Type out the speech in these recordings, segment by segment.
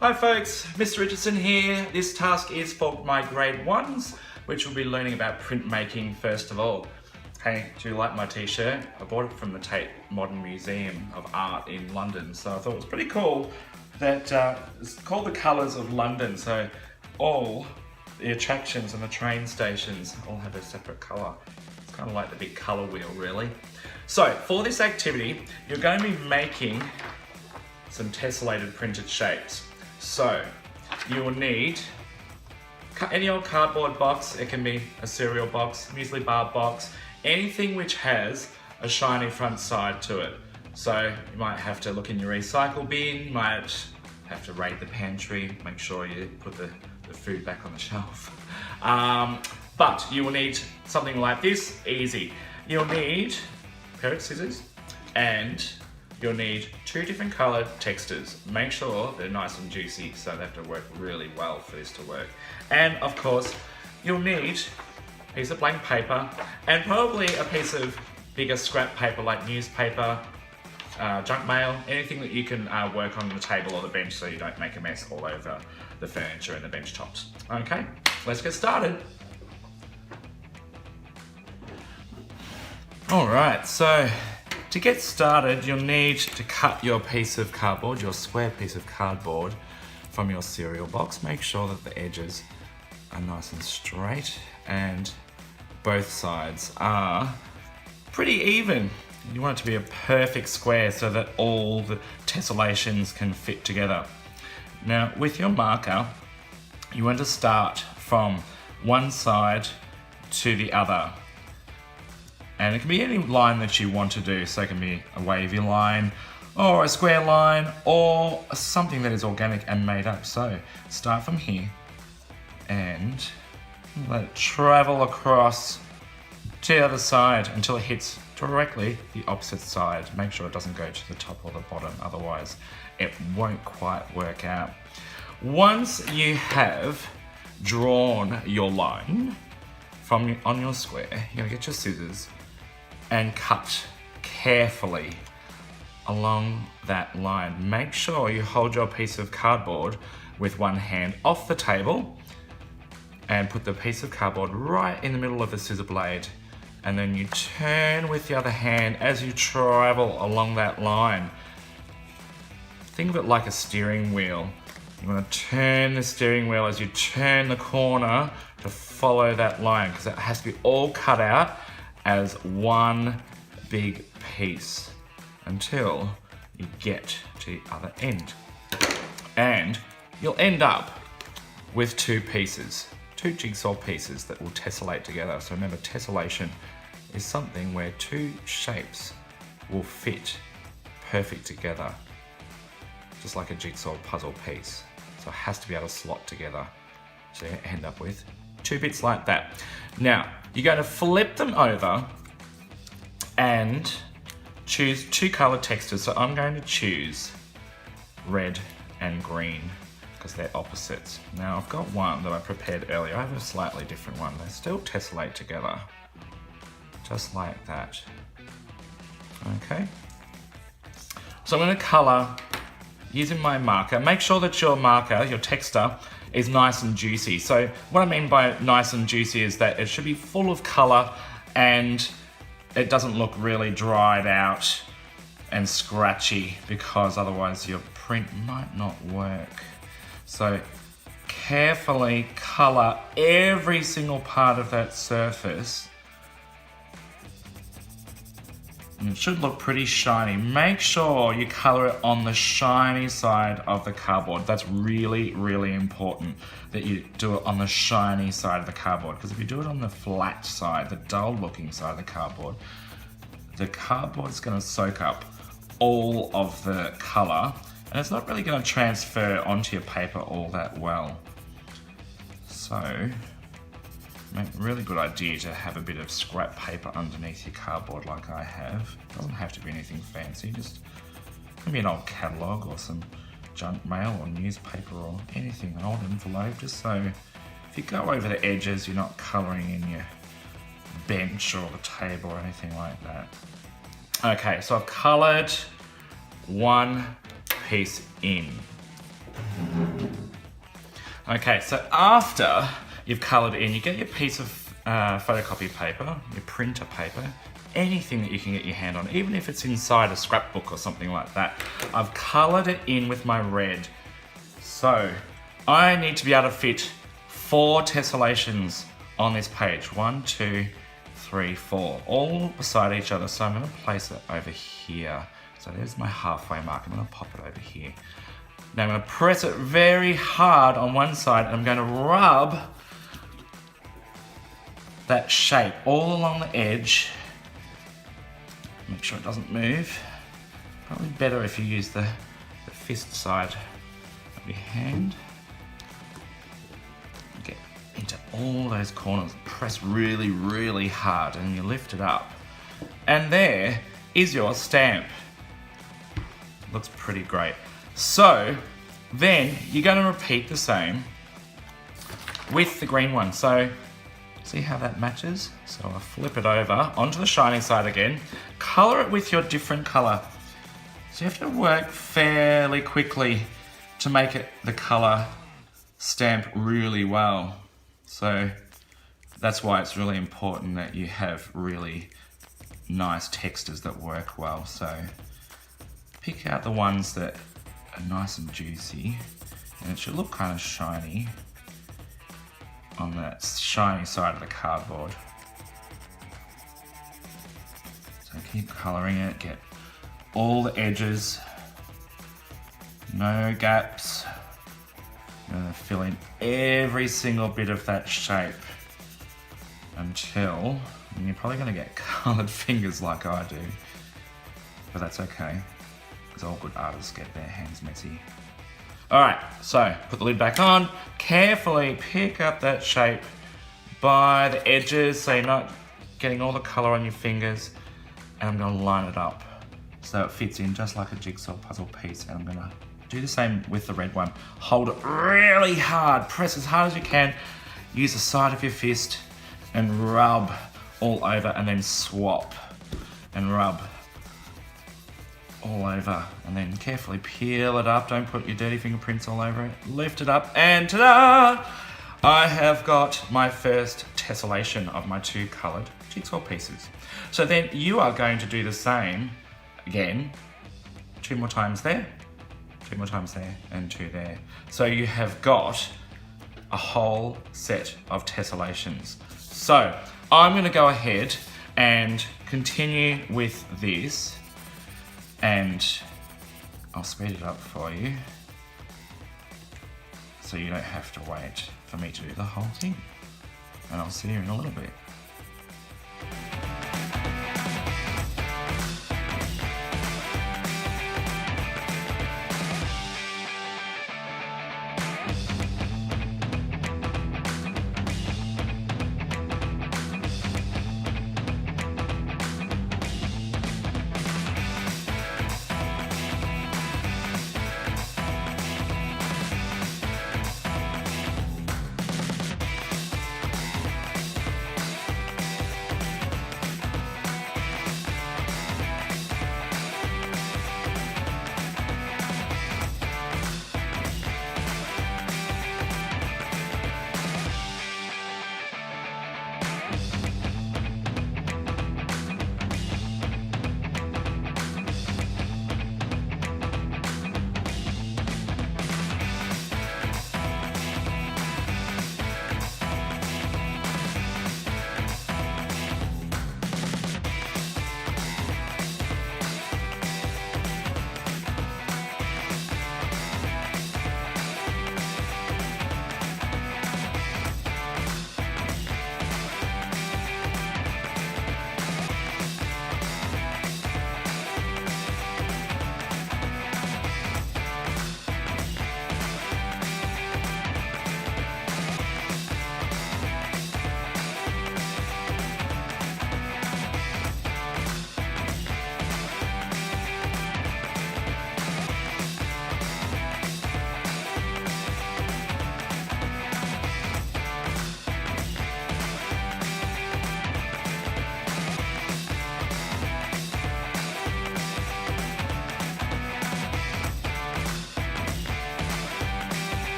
Hi folks, Mr. Richardson here. This task is for my grade 1s, which will be learning about printmaking first of all. Hey, do you like my t-shirt? I bought it from the Tate Modern Museum of Art in London, so I thought it was pretty cool that it's called the Colours of London, so all the attractions and the train stations all have a separate colour. It's kind of like the big colour wheel, really. So for this activity, you're going to be making some tessellated printed shapes. So you will need any old cardboard box. It can be a cereal box, muesli bar box, anything which has a shiny front side to it. So you might have to look in your recycle bin, might have to raid the pantry, make sure you put the food back on the shelf. But you will need something like this, easy. You'll need a pair of scissors and you'll need 2 different coloured textures. Make sure they're nice and juicy, so they have to work really well for this to work. And of course, you'll need a piece of blank paper and probably a piece of bigger scrap paper like newspaper, junk mail, anything that you can work on the table or the bench so you don't make a mess all over the furniture and the bench tops. Okay, let's get started. All right, so to get started, you'll need to cut your piece of cardboard, your square piece of cardboard from your cereal box. Make sure that the edges are nice and straight and both sides are pretty even. You want it to be a perfect square so that all the tessellations can fit together. Now, with your marker, you want to start from one side to the other. And it can be any line that you want to do. So it can be a wavy line or a square line or something that is organic and made up. So start from here and let it travel across to the other side until it hits directly the opposite side. Make sure it doesn't go to the top or the bottom, otherwise it won't quite work out. Once you have drawn your line on your square, you're gonna get your scissors and cut carefully along that line. Make sure you hold your piece of cardboard with one hand off the table and put the piece of cardboard right in the middle of the scissor blade, and then you turn with the other hand as you travel along that line. Think of it like a steering wheel. You want to turn the steering wheel as you turn the corner to follow that line, because it has to be all cut out as one big piece until you get to the other end. And you'll end up with 2 pieces, 2 jigsaw pieces that will tessellate together. So remember, tessellation is something where 2 shapes will fit perfect together, just like a jigsaw puzzle piece. So it has to be able to slot together. So you end up with 2 bits like that. Now, you're going to flip them over and choose 2 colored textures. So I'm going to choose red and green because they're opposites. Now I've got one that I prepared earlier. I have a slightly different one. They still tessellate together, just like that. Okay. So I'm going to colour using my marker. Make sure that your marker, your texture, is nice and juicy. So what I mean by nice and juicy is that it should be full of colour and it doesn't look really dried out and scratchy, because otherwise your print might not work. So carefully colour every single part of that surface. And it should look pretty shiny. Make sure you colour it on the shiny side of the cardboard. That's really, really important that you do it on the shiny side of the cardboard, because if you do it on the flat side, the dull looking side of the cardboard's going to soak up all of the colour and it's not really going to transfer onto your paper all that well. So really good idea to have a bit of scrap paper underneath your cardboard like I have. It doesn't have to be anything fancy, just maybe an old catalogue or some junk mail or newspaper or anything, an old envelope, just so if you go over the edges you're not colouring in your bench or the table or anything like that. Okay, so I've coloured one piece in. Okay, so after you've coloured in, you get your piece of photocopy paper, your printer paper, anything that you can get your hand on, even if it's inside a scrapbook or something like that. I've coloured it in with my red. So I need to be able to fit 4 tessellations on this page. 1, 2, 3, 4, all beside each other. So I'm going to place it over here. So there's my halfway mark. I'm going to pop it over here. Now I'm going to press it very hard on one side, and I'm going to rub that shape all along the edge. Make sure it doesn't move. Probably better if you use the fist side of your hand. Get into all those corners. Press really, really hard, and you lift it up. And there is your stamp. Looks pretty great. So then you're going to repeat the same with the green one. So see how that matches? So I'll flip it over onto the shiny side again. Colour it with your different colour. So you have to work fairly quickly to make it the colour stamp really well. So that's why it's really important that you have really nice textures that work well. So pick out the ones that are nice and juicy, and it should look kind of shiny on that shiny side of the cardboard. So keep colouring it, get all the edges, no gaps. I'm going to fill in every single bit of that shape until, and you're probably going to get coloured fingers like I do, but that's okay. Because all good artists get their hands messy. Alright, so put the lid back on. Carefully pick up that shape by the edges so you're not getting all the colour on your fingers. And I'm going to line it up so it fits in just like a jigsaw puzzle piece. And I'm going to do the same with the red one. Hold it really hard. Press as hard as you can. Use the side of your fist and rub all over, and then swap and rub all over, and then carefully peel it up. Don't put your dirty fingerprints all over it. Lift it up, and ta-da! I have got my first tessellation of my 2 coloured jigsaw pieces. So then you are going to do the same again, 2 more times there, 2 more times there, and 2 there. So you have got a whole set of tessellations. So I'm going to go ahead and continue with this, and I'll speed it up for you so you don't have to wait for me to do the whole thing. And I'll see you in a little bit.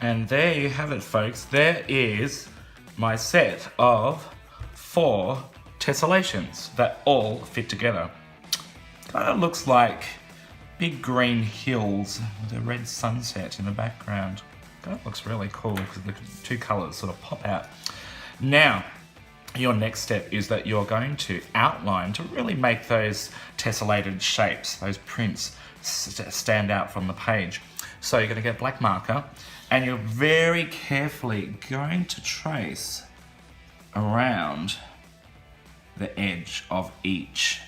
And there you have it, folks. There is my set of 4 tessellations that all fit together. Kind of looks like big green hills with a red sunset in the background. Kind of looks really cool because the 2 colors sort of pop out. Now, your next step is that you're going to outline to really make those tessellated shapes, those prints, stand out from the page. So you're going to get a black marker and you're very carefully going to trace around the edge of each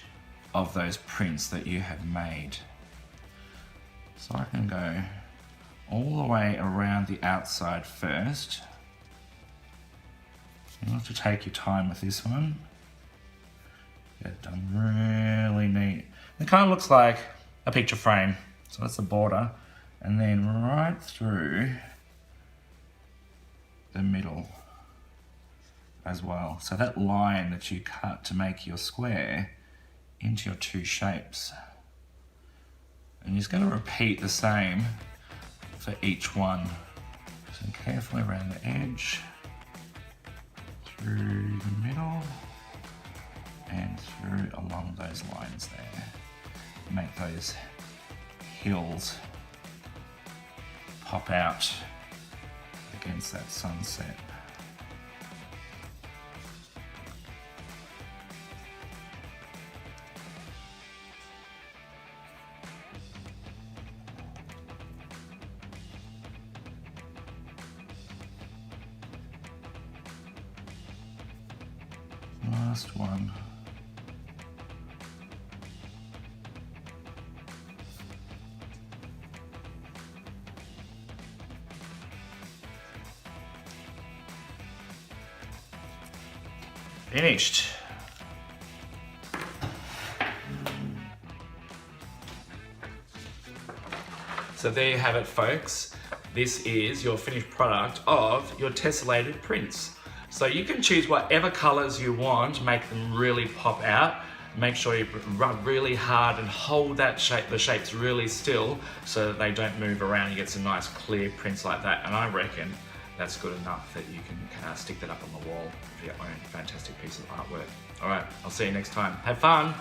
of those prints that you have made. So I can go all the way around the outside first. You have to take your time with this one. Get it done really neat. It kind of looks like a picture frame. So that's the border. And then right through the middle as well. So that line that you cut to make your square into your 2 shapes. And you're just going to repeat the same for each one. So carefully around the edge, through the middle, and through along those lines there. Make those hills pop out against that sunset. Last one. Finished. So there you have it, folks. This is your finished product of your tessellated prints. So you can choose whatever colors you want, make them really pop out. Make sure you rub really hard and hold that shape, the shapes really still so that they don't move around. You get some nice clear prints like that. And I reckon that's good enough that you can stick that up on the wall for your own fantastic piece of artwork. All right, I'll see you next time. Have fun.